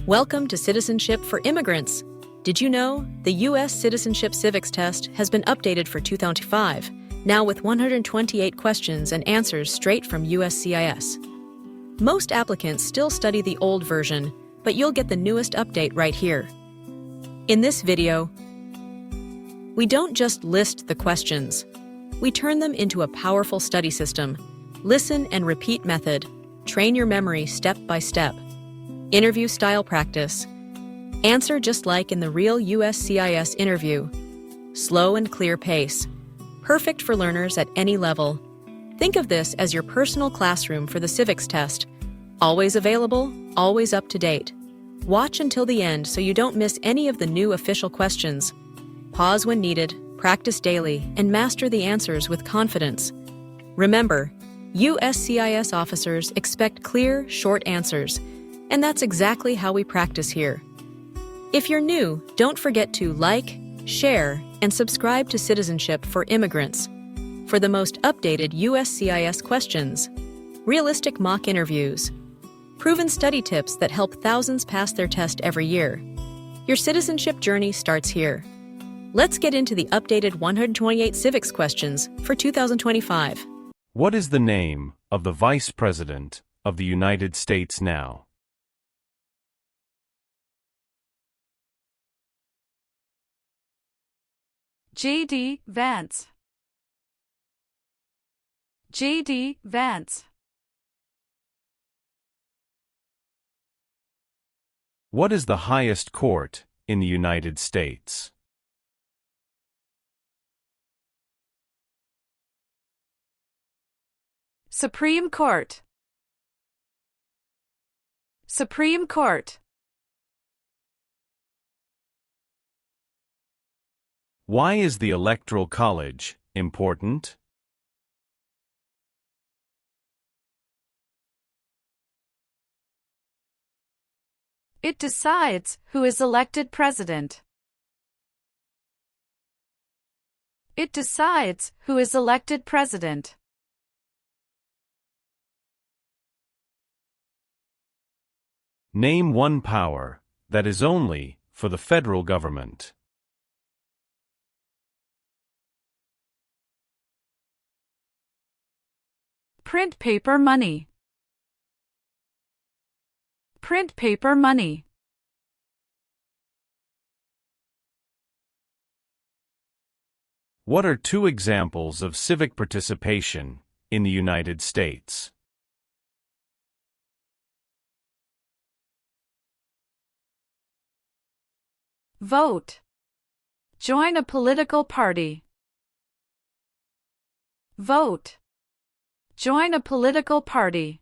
Welcome to Citizenship for Immigrants. Did you know the U.S. Citizenship Civics Test has been updated for 2005, now with 128 questions and answers straight from USCIS. Most applicants still study the old version, but you'll get the newest update right here. In this video, we don't just list the questions. We turn them into a powerful study system. Listen and repeat method. Train your memory step by step. Interview style practice. Answer just like in the real USCIS interview. Slow and clear pace. Perfect for learners at any level. Think of this as your personal classroom for the civics test. Always available, always up to date. Watch until the end so you don't miss any of the new official questions. Pause when needed, practice daily, and master the answers with confidence. Remember, USCIS officers expect clear, short answers, and that's exactly how we practice here. If you're new, don't forget to like, share, and subscribe to Citizenship for Immigrants for the most updated USCIS questions, realistic mock interviews, proven study tips that help thousands pass their test every year. Your citizenship journey starts here. Let's get into the updated 128 civics questions for 2025. What is the name of the Vice President of the United States now? J.D. Vance. J.D. Vance. What is the highest court in the United States? Supreme Court. Supreme Court. Why is the Electoral College important? It decides who is elected president. It decides who is elected president. Name one power that is only for the federal government. Print paper money. Print paper money. What are two examples of civic participation in the United States? Vote. Join a political party. Vote. Join a political party.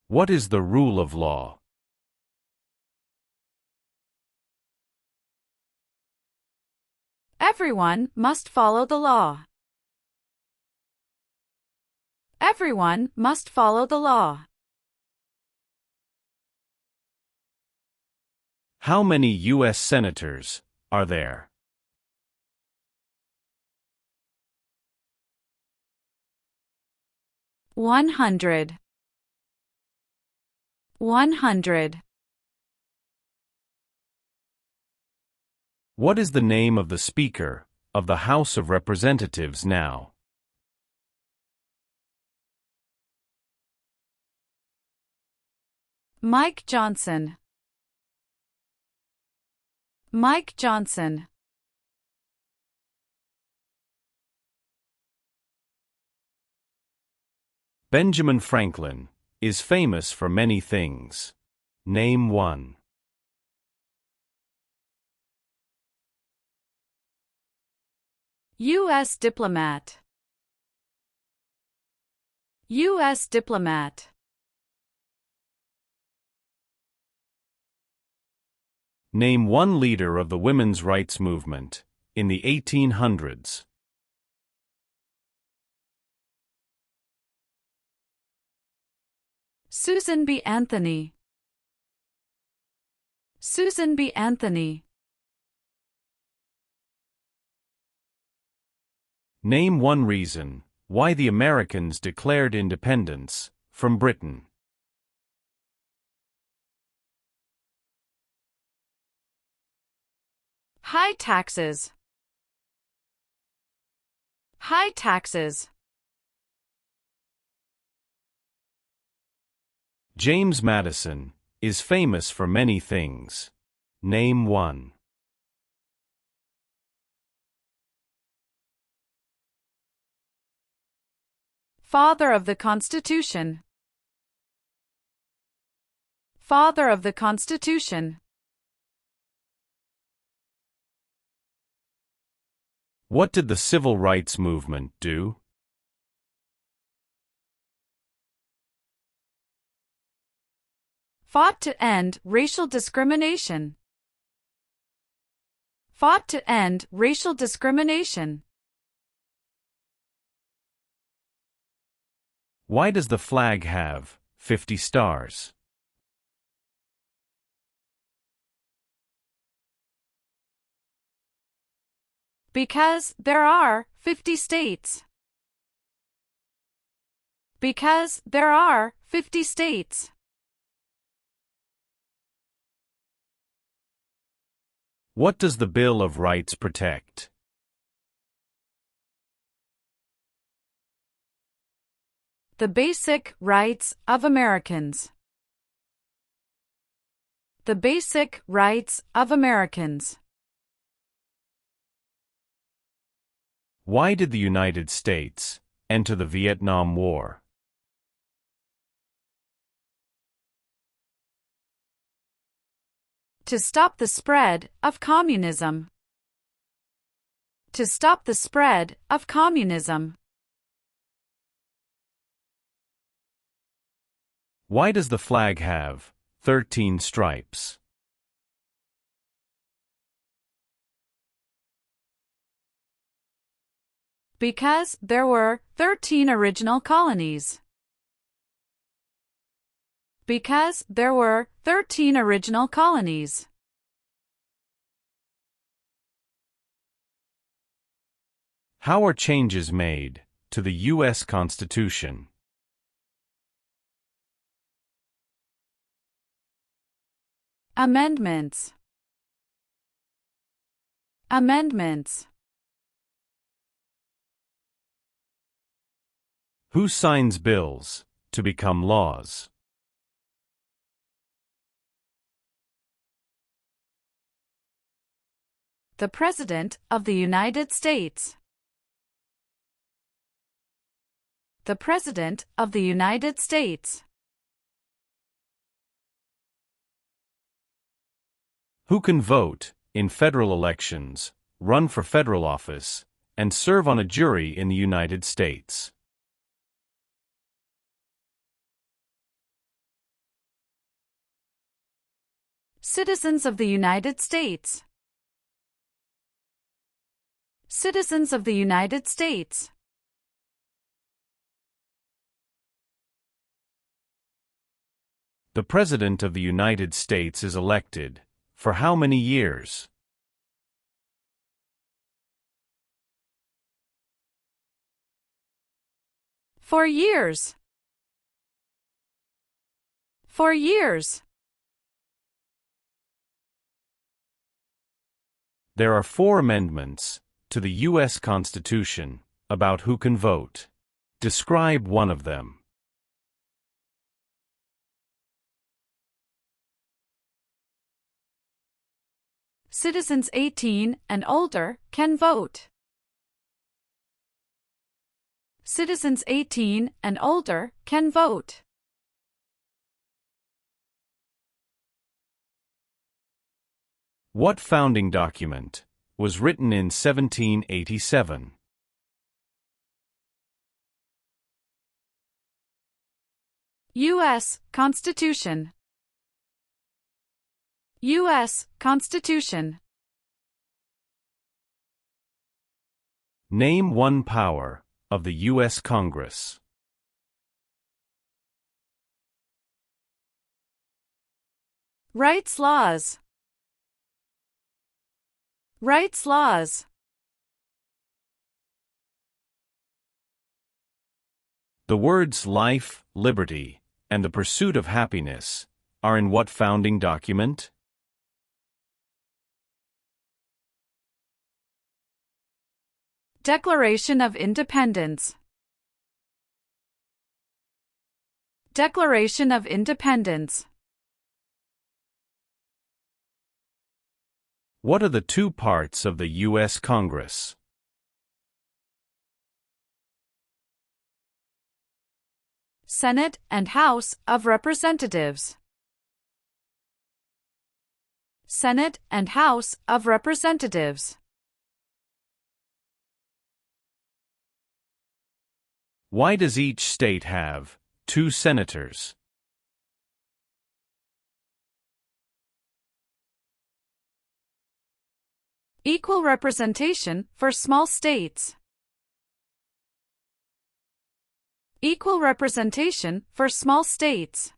What is the rule of law? Everyone must follow the law. Everyone must follow the law. How many U.S. senators are there? 100. 100. What is the name of the Speaker of the House of Representatives now? Mike Johnson. Mike Johnson. Benjamin Franklin is famous for many things. Name one. U.S. diplomat. U.S. diplomat. Name one leader of the women's rights movement in the 1800s. Susan B. Anthony. Susan B. Anthony. Name one reason why the Americans declared independence from Britain? High taxes. High taxes. James Madison is famous for many things. Name one. Father of the Constitution. Father of the Constitution. What did the Civil Rights Movement do? Fought to end racial discrimination. Fought to end racial discrimination. Why does the flag have 50 stars? Because there are 50 states. Because there are 50 states. What does the Bill of Rights protect? The basic rights of Americans. The basic rights of Americans. Why did the United States enter the Vietnam War? To stop the spread of communism. To stop the spread of communism. Why does the flag have 13 stripes? Because there were 13 original colonies. Because there were 13 original colonies. How are changes made to the U.S. Constitution? Amendments. Amendments. Who signs bills to become laws? The President of the United States. The President of the United States. Who can vote in federal elections, run for federal office, and serve on a jury in the United States? Citizens of the United States. Citizens of the United States. The President of the United States is elected for how many years? For years. For years. There are 4 amendments to the U.S. Constitution about who can vote. Describe one of them. Citizens 18 and older can vote. Citizens 18 and older can vote. What founding document was written in 1787? U.S. Constitution. U.S. Constitution. Name one power of the U.S. Congress. Rights laws. Rights laws. The words life, liberty, and the pursuit of happiness are in what founding document? Declaration of Independence. Declaration of Independence. What are the two parts of the U.S. Congress? Senate and House of Representatives. Senate and House of Representatives. Why does each state have 2 senators? Equal representation for small states. Equal representation for small states.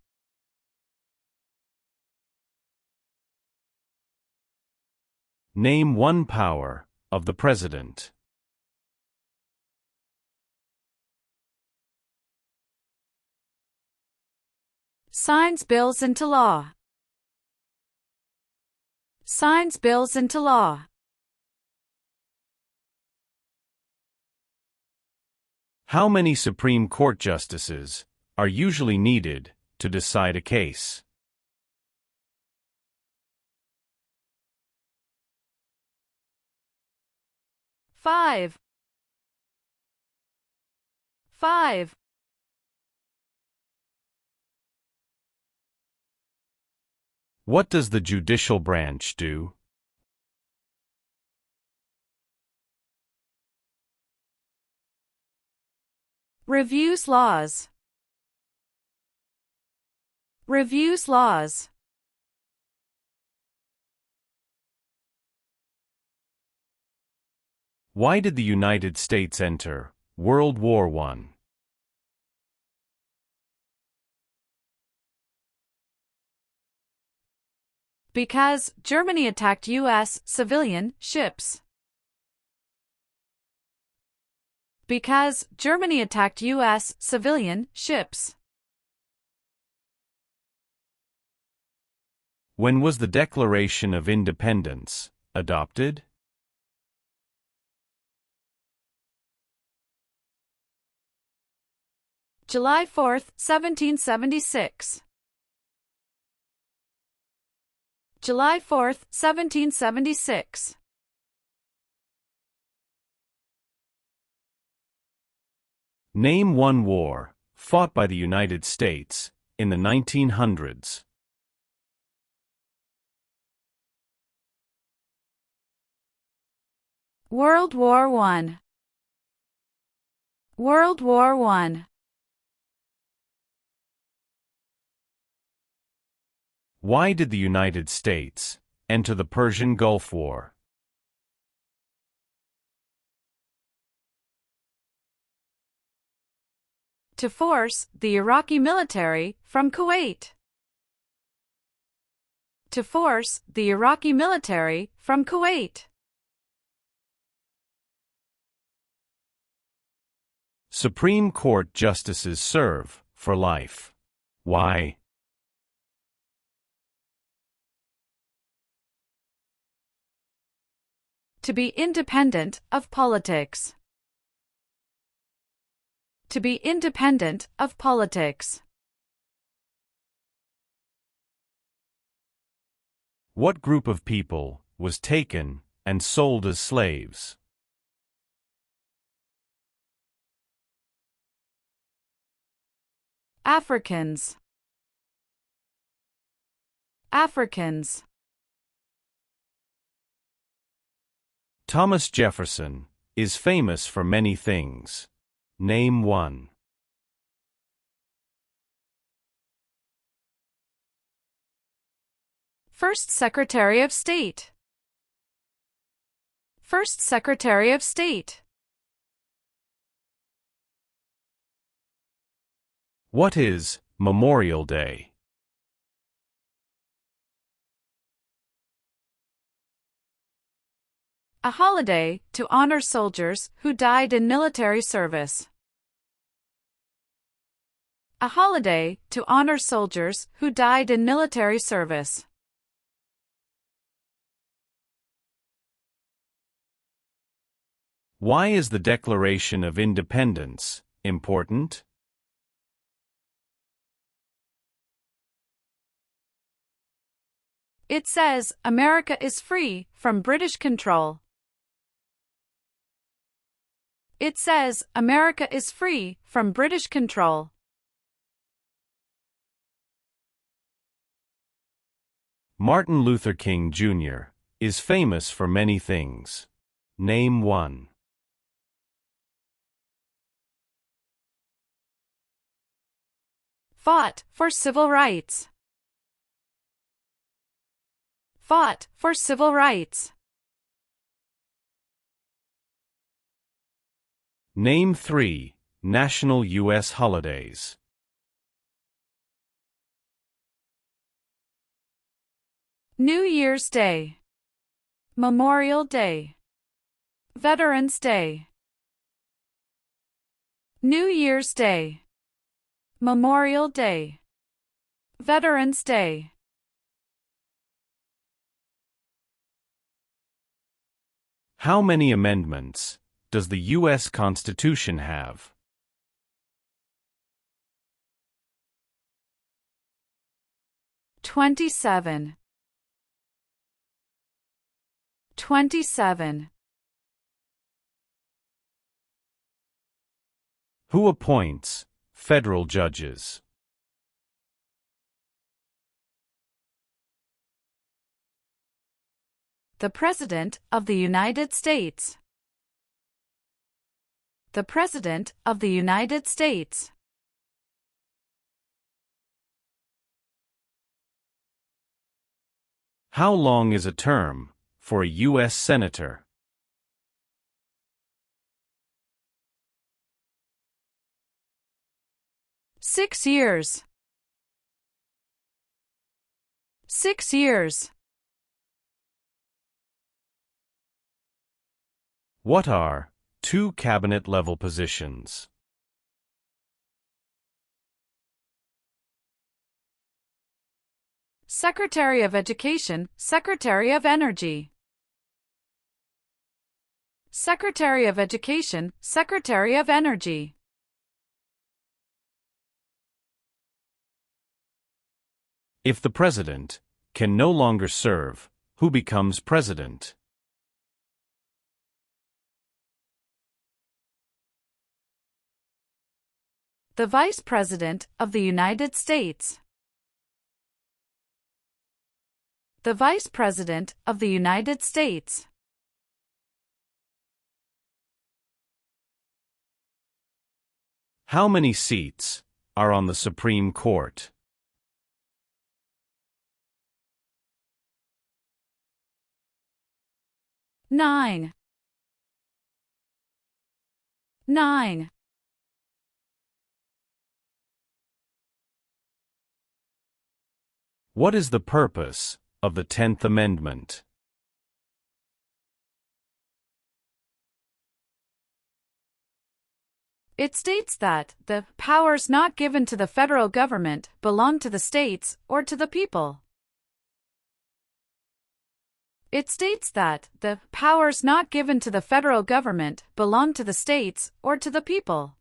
Name one power of the President. Signs bills into law. Signs bills into law. How many Supreme Court justices are usually needed to decide a case? 5. 5. What does the judicial branch do? Reviews laws. Reviews laws. Why did the United States enter World War I? Because Germany attacked U.S. civilian ships. Because Germany attacked U.S. civilian ships. When was the Declaration of Independence adopted? July 4, 1776. July 4, 1776. Name one war fought by the United States in the 1900s. World War I. World War I. Why did the United States enter the Persian Gulf War? To force the Iraqi military from Kuwait. To force the Iraqi military from Kuwait. Supreme Court justices serve for life. Why? To be independent of politics. To be independent of politics. What group of people was taken and sold as slaves? Africans. Africans. Thomas Jefferson is famous for many things. Name one. First Secretary of State. First Secretary of State. What is Memorial Day? A holiday to honor soldiers who died in military service. a holiday to honor soldiers who died in military service. Why is the Declaration of Independence important? It says America is free from British control. It says America is free from British control. Martin Luther King Jr. is famous for many things. Name one. Fought for civil rights. Fought for civil rights. Name three national U.S. holidays. New Year's Day, Memorial Day, Veterans Day. New Year's Day, Memorial Day, Veterans Day. How many amendments does the U.S. Constitution have? "27, 27. Who appoints federal judges? The President of the United States. The President of the United States. How long is a term for a U.S. Senator? "6 years. 6 years. What are two cabinet-level positions? Secretary of Education, Secretary of Energy. Secretary of Education, Secretary of Energy. If the president can no longer serve, who becomes president? The Vice President of the United States. The Vice President of the United States. How many seats are on the Supreme Court? Nine. 9. What is the purpose of the 10th Amendment? It states that the powers not given to the federal government belong to the states or to the people. It states that the powers not given to the federal government belong to the states or to the people.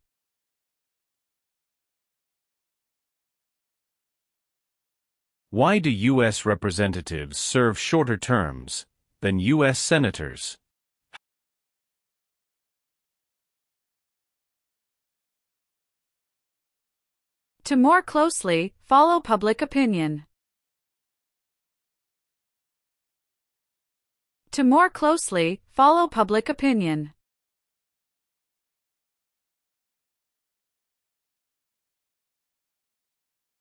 Why do U.S. representatives serve shorter terms than U.S. senators? To more closely follow public opinion. To more closely follow public opinion.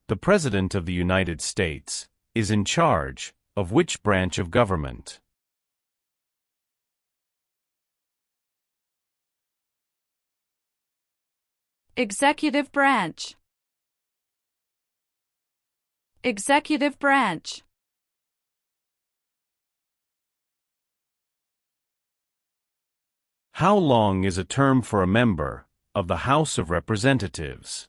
The President of the United States is in charge of which branch of government? Executive branch. Executive branch. How long is a term for a member of the House of Representatives?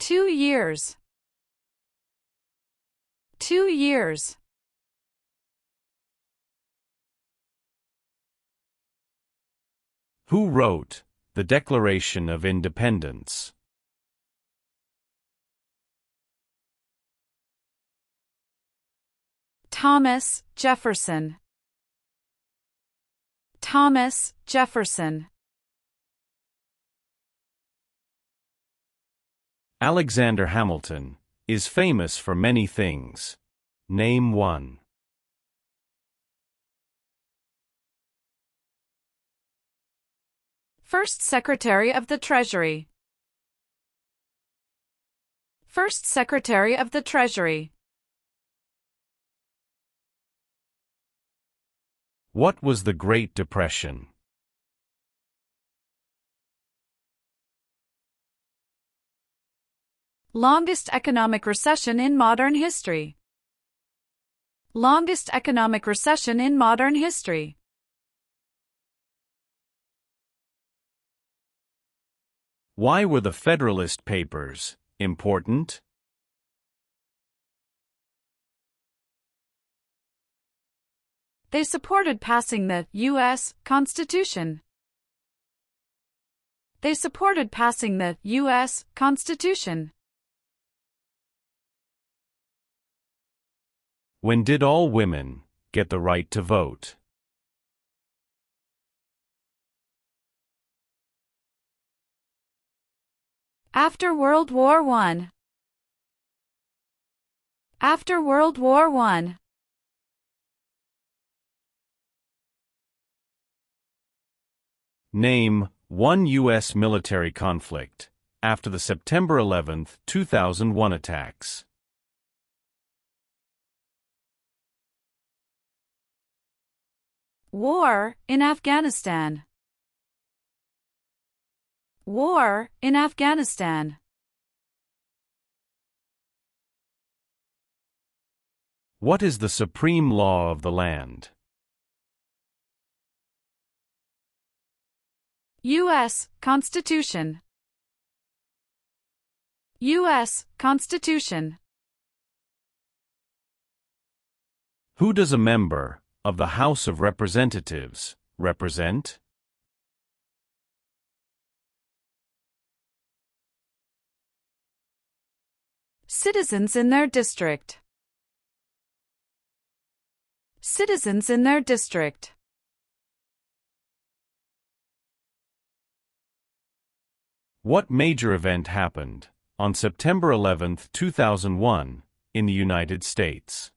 2 years. 2 years. Who wrote the Declaration of Independence? Thomas Jefferson. Thomas Jefferson. Alexander Hamilton is famous for many things. Name one. First Secretary of the Treasury. First Secretary of the Treasury. What was the Great Depression? Longest economic recession in modern history. Longest economic recession in modern history. Why were the Federalist Papers important? They supported passing the U.S. Constitution. They supported passing the U.S. Constitution. When did all women get the right to vote? After World War I. After World War I. Name one U.S. military conflict after the September 11, 2001 attacks. War in Afghanistan. War in Afghanistan. What is the supreme law of the land? U.S. Constitution. U.S. Constitution. Who does a member of the House of Representatives represent? Citizens in their district. Citizens in their district. What major event happened on September 11, 2001, in the United States?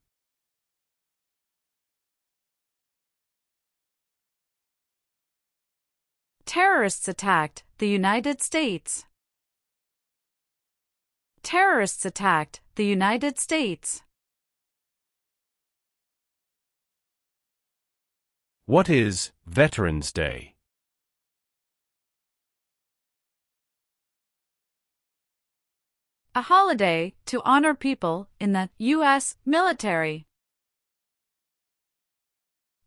Terrorists attacked the United States. Terrorists attacked the United States. What is Veterans Day? A holiday to honor people in the U.S. military.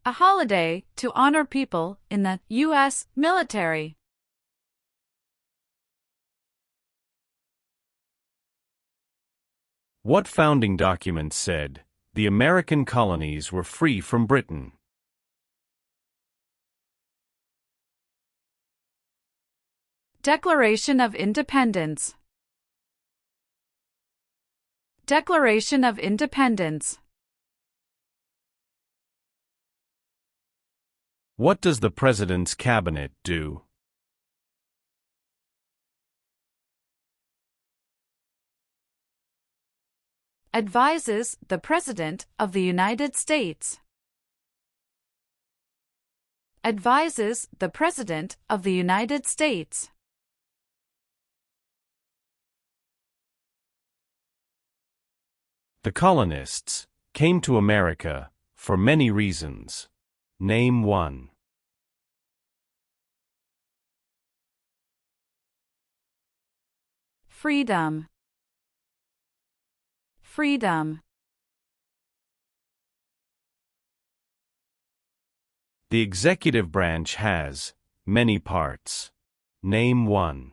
A holiday to honor people in the U.S. military. What founding document said the American colonies were free from Britain? Declaration of Independence. Declaration of Independence. What does the President's Cabinet do? Advises the President of the United States. Advises the President of the United States. The colonists came to America for many reasons. Name one. Freedom. Freedom. The executive branch has many parts. Name one.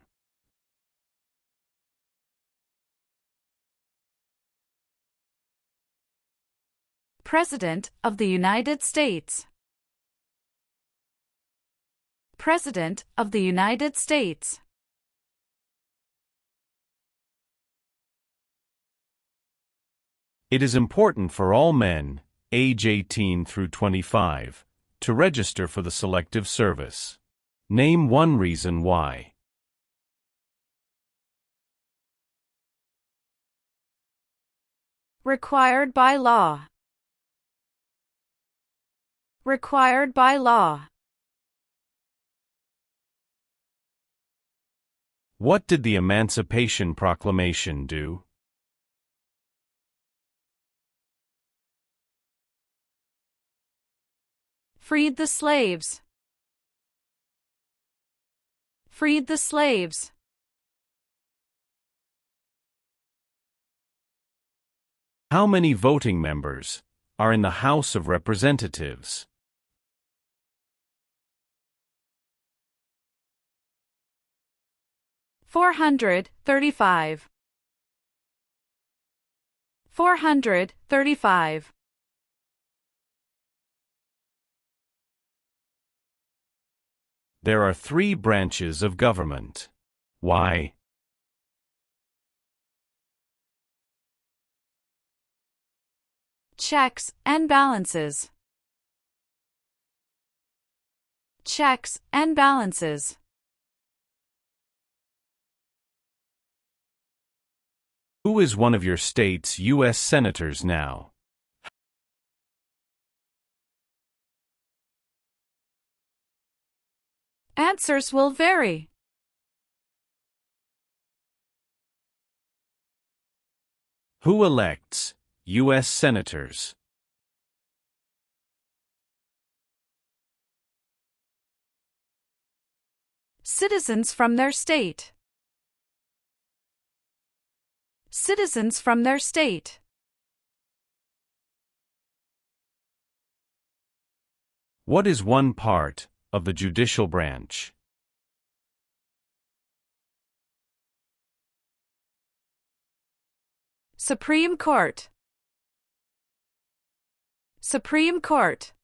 President of the United States. President of the United States. It is important for all men, age 18 through 25, to register for the Selective Service. Name one reason why. Required by law. Required by law. What did the Emancipation Proclamation do? Freed the slaves. Freed the slaves. How many voting members are in the House of Representatives? $435. 435. There are 3 branches of government. Why? Checks and balances. Checks and balances. Who is one of your state's U.S. senators now? Answers will vary. Who elects U.S. senators? Citizens from their state. Citizens from their state. What is one part of the judicial branch? Supreme Court. Supreme Court.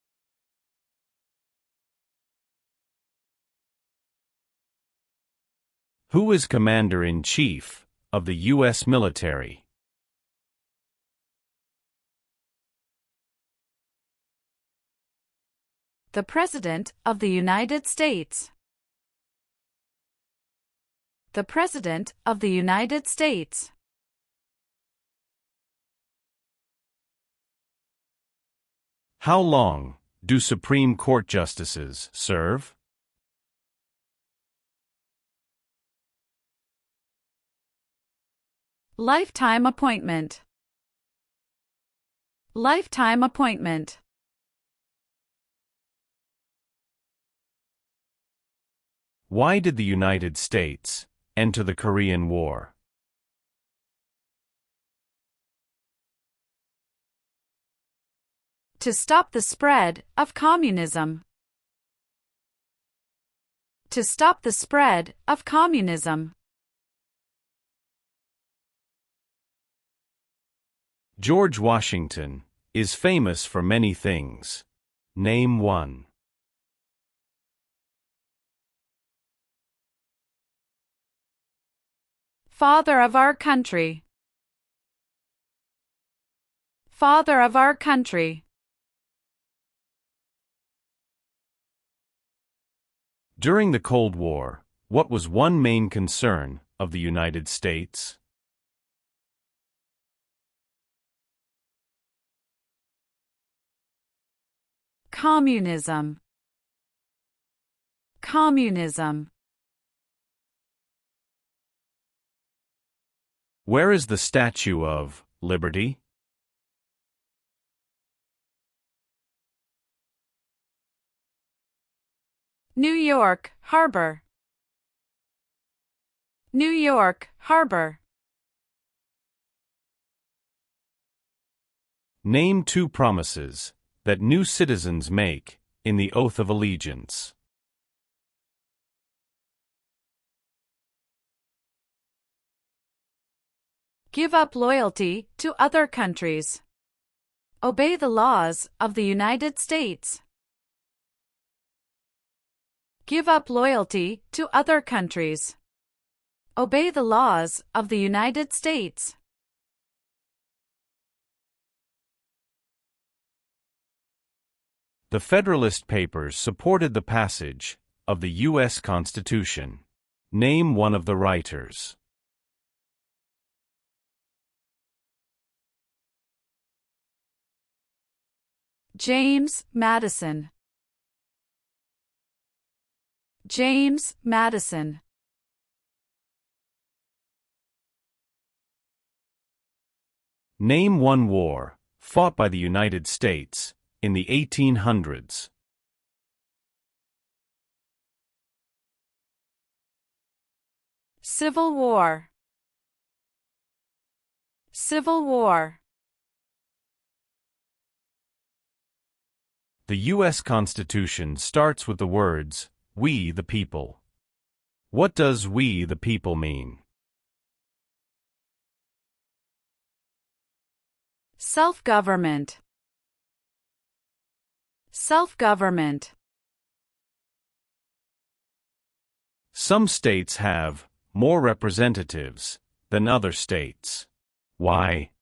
Who is Commander-in-Chief of the U.S. military? The President of the United States. The President of the United States. How long do Supreme Court justices serve? Lifetime appointment. Lifetime appointment. Why did the United States enter the Korean War? To stop the spread of communism. To stop the spread of communism. George Washington is famous for many things. Name one. Father of our country. Father of our country. During the Cold War, what was one main concern of the United States? Communism. Communism. Where is the Statue of Liberty? New York Harbor. New York Harbor. Name 2 promises that new citizens make in the Oath of Allegiance. Give up loyalty to other countries. Obey the laws of the United States. Give up loyalty to other countries. Obey the laws of the United States. The Federalist Papers supported the passage of the U.S. Constitution. Name one of the writers. James Madison. James Madison. Name one war fought by the United States in the 1800s. Civil War. Civil War. The U.S. Constitution starts with the words, "We the people." What does "we the people" mean? Self-government. Self-government. Some states have more representatives than other states. Why?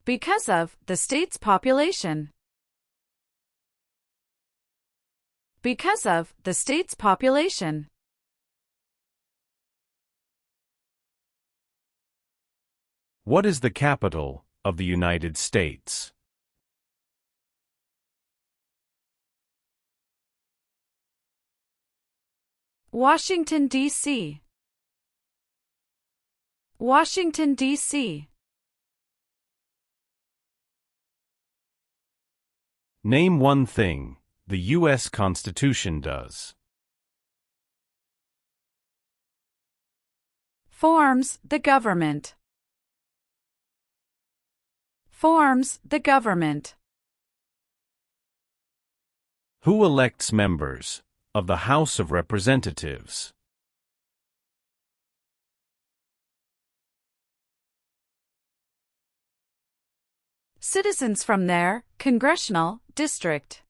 Because of the state's population. Because of the state's population. What is the capital of the United States? Washington, D.C. Washington, D.C. Name one thing the U.S. Constitution does. Forms the government. Forms the government. Who elects members of the House of Representatives? Citizens from their congressional district.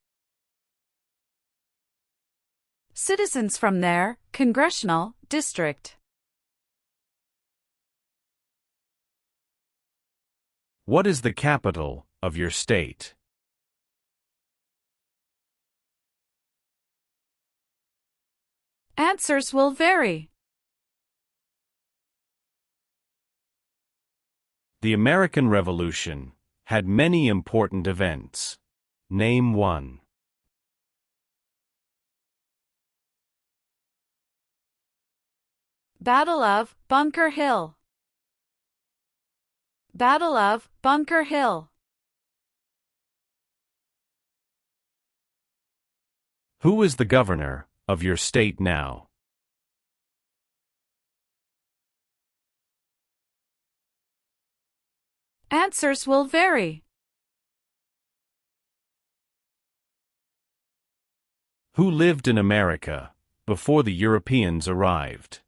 Citizens from their congressional district. What is the capital of your state? Answers will vary. The American Revolution had many important events. Name one. Battle of Bunker Hill. Battle of Bunker Hill. Who is the governor of your state now? Answers will vary. Who lived in America before the Europeans arrived?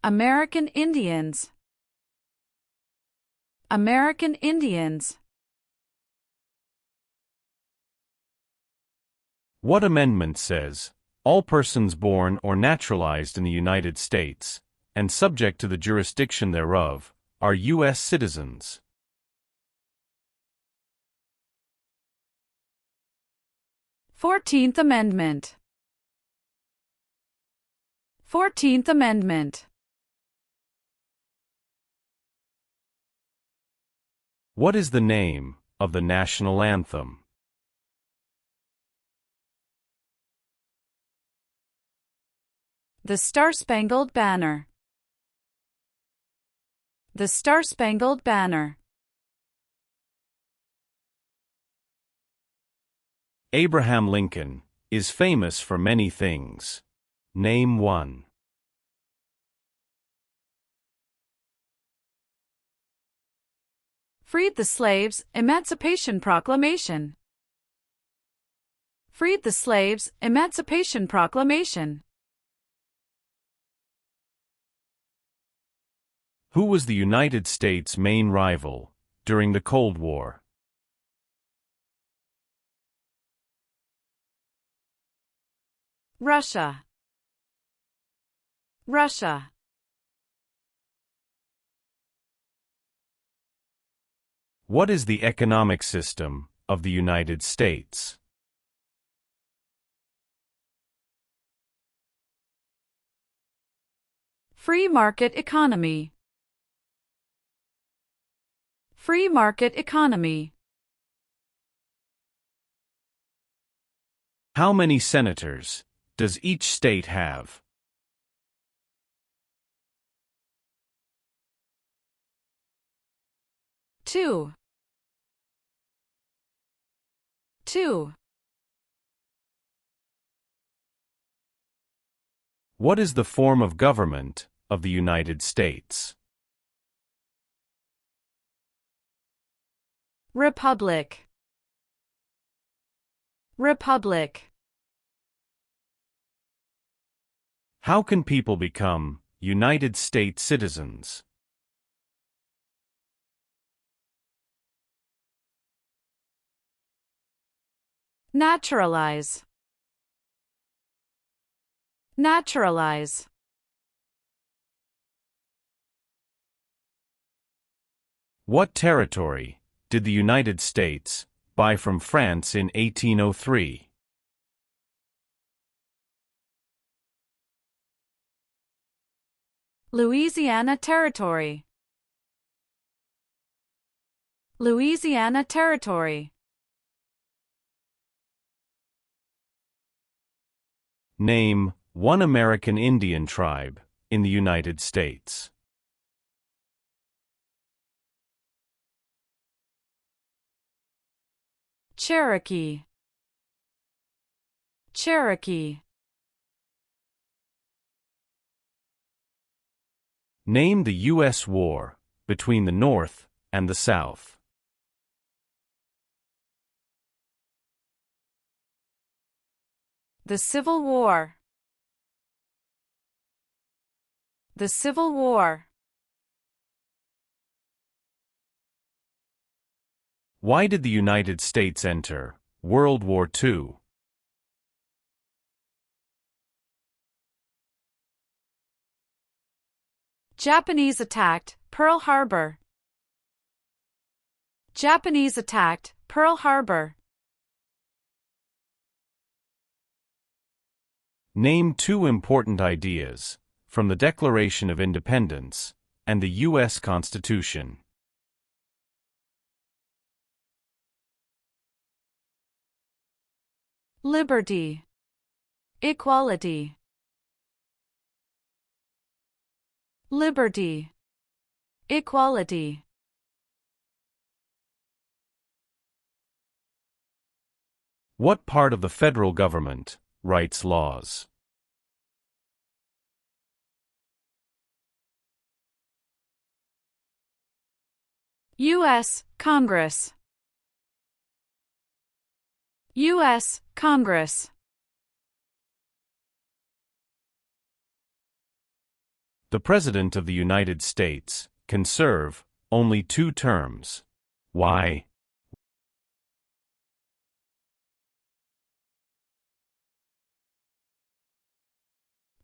American Indians. American Indians. What amendment says, "All persons born or naturalized in the United States, and subject to the jurisdiction thereof, are U.S. citizens"? Fourteenth Amendment. 14th Amendment. What is the name of the national anthem? The Star-Spangled Banner. The Star-Spangled Banner. Abraham Lincoln is famous for many things. Name one. Freed the slaves, Emancipation Proclamation. Freed the slaves, Emancipation Proclamation. Who was the United States' main rival during the Cold War? Russia. Russia. What is the economic system of the United States? Free market economy. Free market economy. How many senators does each state have? Two. What is the form of government of the United States? Republic. Republic. How can people become United States citizens? Naturalize. Naturalize. What territory did the United States buy from France in 1803? Louisiana Territory. Louisiana Territory. Name one American Indian tribe in the United States. Cherokee. Cherokee. Name the U.S. war between the North and the South. The Civil War. The Civil War. Why did the United States enter World War II? Japanese attacked Pearl Harbor. Japanese attacked Pearl Harbor. Name two important ideas from the Declaration of Independence and the U.S. Constitution. Liberty. Equality. Liberty. Equality. What part of the federal government writes laws? U.S. Congress. U.S. Congress. The President of the United States can serve only 2 terms. Why?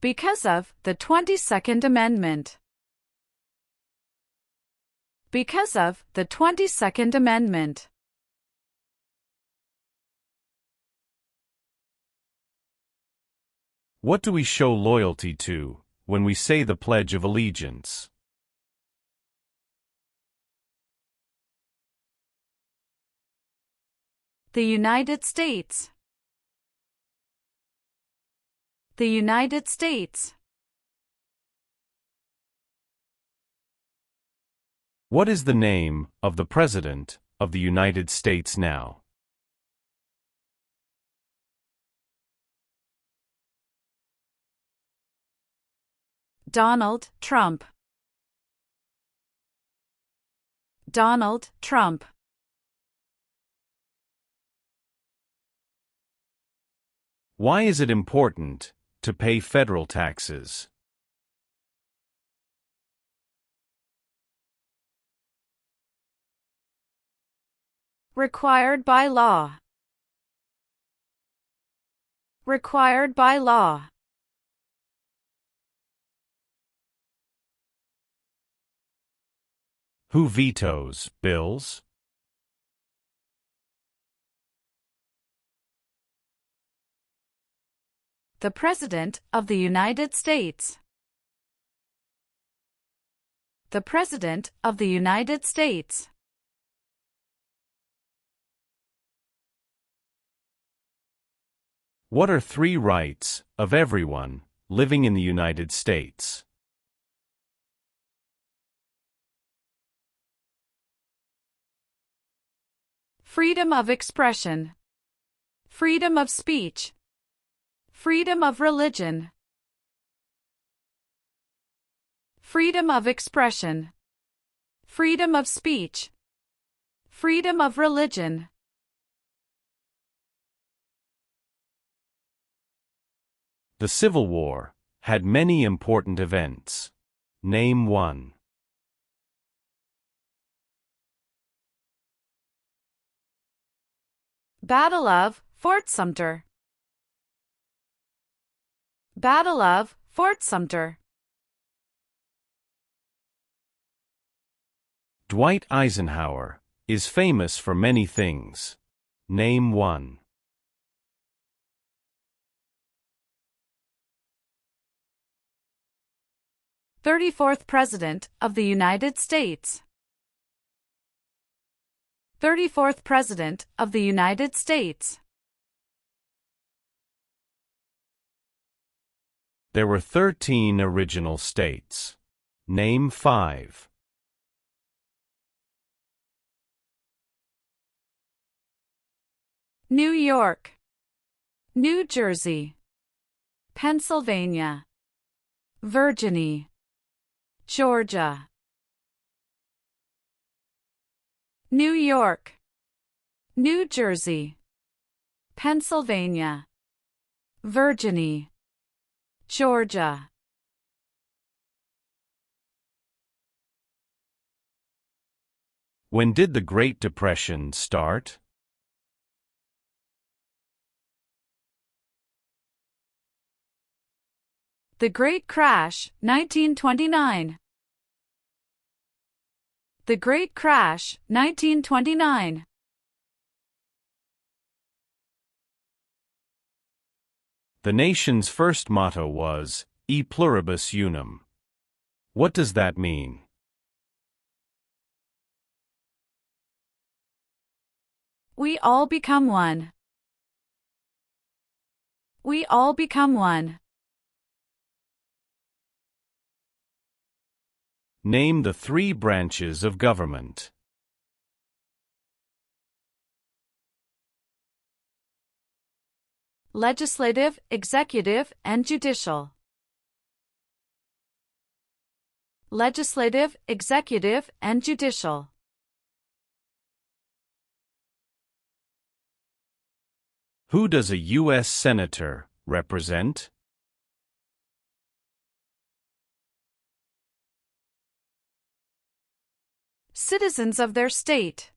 Because of the 22nd Amendment. Because of the 22nd Amendment. What do we show loyalty to when we say the Pledge of Allegiance? The United States. The United States. What is the name of the President of the United States now? Donald Trump. Donald Trump. Why is it important to pay federal taxes? Required by law. Required by law. Who vetoes bills? The President of the United States. The President of the United States. What are 3 rights of everyone living in the United States? Freedom of expression. Freedom of speech. Freedom of religion. Freedom of expression. Freedom of speech. Freedom of religion. The Civil War had many important events. Name one. Battle of Fort Sumter. Battle of Fort Sumter. Dwight Eisenhower is famous for many things. Name one. 34th President of the United States. 34th President of the United States. There were 13 original states. Name 5. New York, New Jersey, Pennsylvania, Virginia, Georgia. New York, New Jersey, Pennsylvania, Virginia, Georgia. When did the Great Depression start? The Great Crash, 1929. The Great Crash, 1929. The nation's first motto was, E pluribus unum. What does that mean? We all become one. We all become one. Name the 3 branches of government. Legislative, executive, and judicial. Legislative, executive, and judicial. Who does a U.S. Senator represent? Citizens of their state.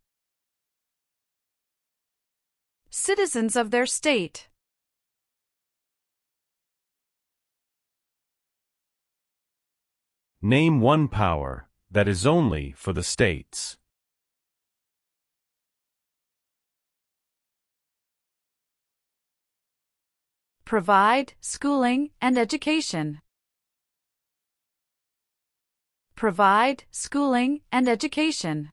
Citizens of their state. Name one power that is only for the states. Provide schooling and education. Provide schooling and education.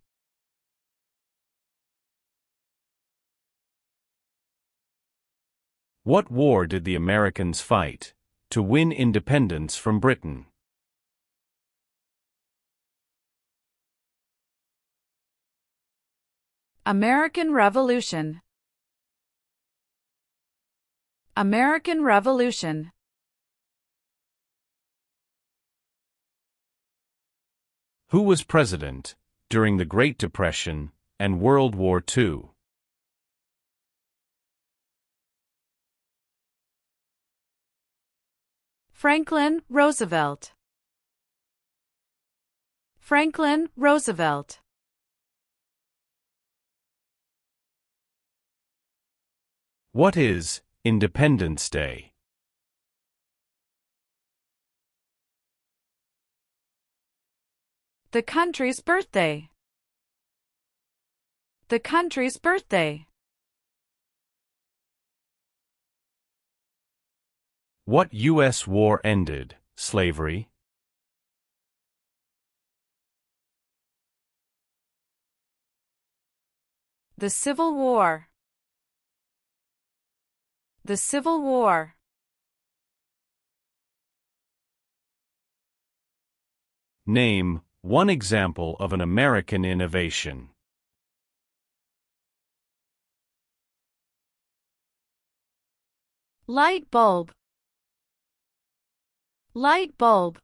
What war did the Americans fight to win independence from Britain? American Revolution. American Revolution. Who was president during the Great Depression and World War II? Franklin Roosevelt. Franklin Roosevelt. What is Independence Day? The country's birthday. The country's birthday. What U.S. war ended slavery? The Civil War. The Civil War. Name one example of an American innovation. Light bulb. Light bulb.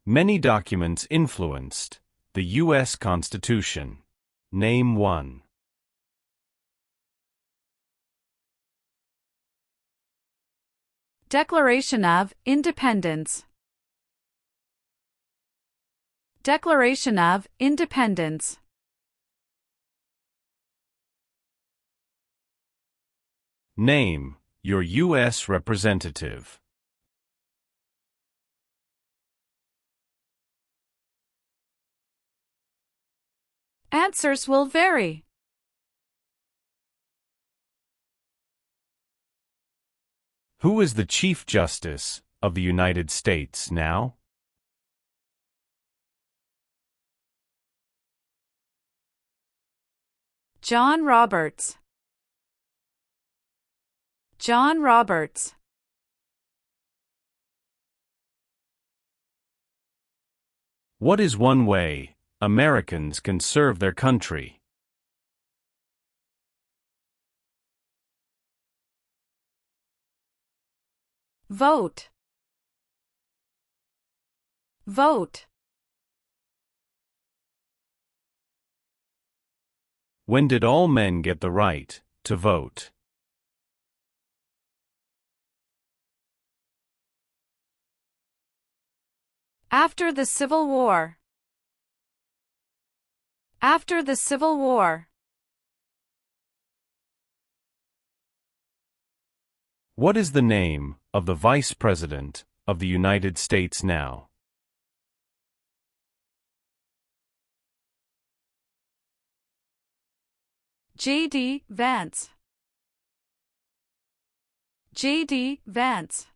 Many documents influenced the U.S. Constitution. Name one. Declaration of Independence. Declaration of Independence. Name your U.S. representative. Answers will vary. Who is the Chief Justice of the United States now? John Roberts. John Roberts. What is one way Americans can serve their country? Vote. Vote. When did all men get the right to vote? After the Civil War. After the Civil War. What is the name of the Vice President of the United States now? J.D. Vance. J.D. Vance.